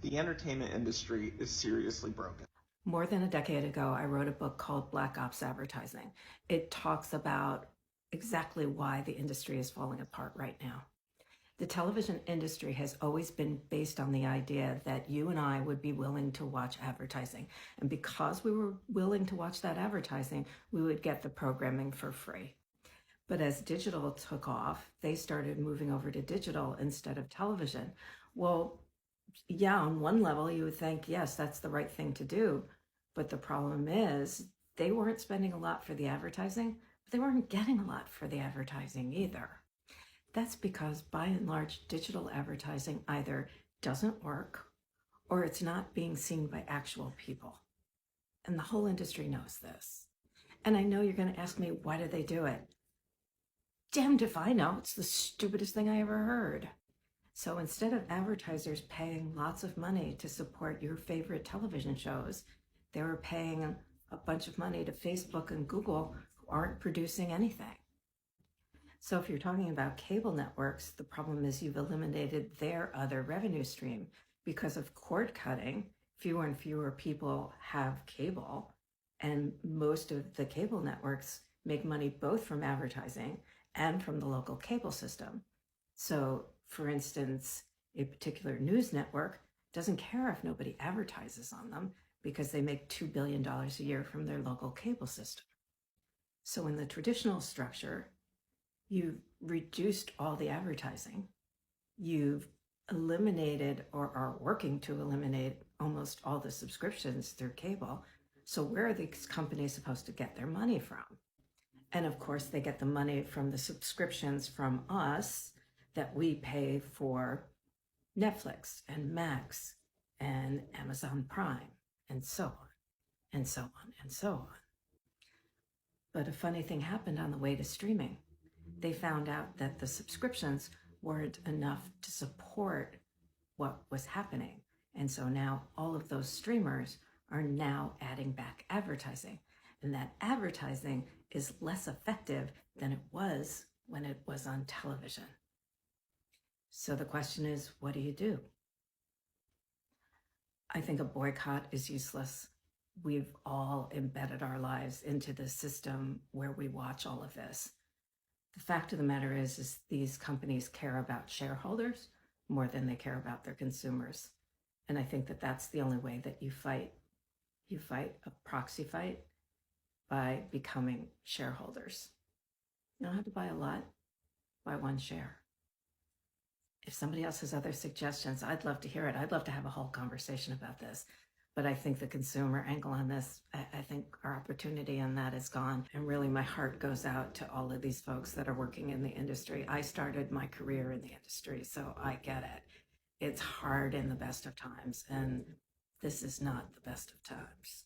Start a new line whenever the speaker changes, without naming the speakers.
the entertainment industry is seriously broken.
More than a decade ago, I wrote a book called Black Ops Advertising. It talks about exactly why the industry is falling apart right now. The television industry has always been based on the idea that you and I would be willing to watch advertising. And because we were willing to watch that advertising, we would get the programming for free. But as digital took off, they started moving over to digital instead of television. Well, yeah, on one level, you would think, yes, that's the right thing to do. But the problem is they weren't spending a lot for the advertising, but they weren't getting a lot for the advertising either. That's because by and large, digital advertising either doesn't work or it's not being seen by actual people. And the whole industry knows this. And I know you're going to ask me, why do they do it? Damned if I know. It's the stupidest thing I ever heard. So instead of advertisers paying lots of money to support your favorite television shows, they were paying a bunch of money to Facebook and Google, who aren't producing anything. So if you're talking about cable networks, the problem is you've eliminated their other revenue stream. Because of cord cutting, fewer and fewer people have cable, and most of the cable networks make money both from advertising and from the local cable system. So, for instance, a particular news network doesn't care if nobody advertises on them because they make $2 billion a year from their local cable system. So in the traditional structure, you've reduced all the advertising. You've eliminated or are working to eliminate almost all the subscriptions through cable. So where are these companies supposed to get their money from? And of course, they get the money from the subscriptions from us that we pay for Netflix and Max and Amazon Prime and so on and so on and so on. But a funny thing happened on the way to streaming. They found out that the subscriptions weren't enough to support what was happening. And so now all of those streamers are now adding back advertising. And that advertising is less effective than it was when it was on television. So the question is, what do you do? I think a boycott is useless. We've all embedded our lives into the system where we watch all of this. The fact of the matter is these companies care about shareholders more than they care about their consumers. And I think that that's the only way that you fight. You fight a proxy fight by becoming shareholders. You don't have to buy a lot, buy one share. If somebody else has other suggestions, I'd love to hear it. I'd love to have a whole conversation about this. But I think the consumer angle on this, I think our opportunity on that is gone. And really my heart goes out to all of these folks that are working in the industry. I started my career in the industry, so I get it. It's hard in the best of times, and this is not the best of times.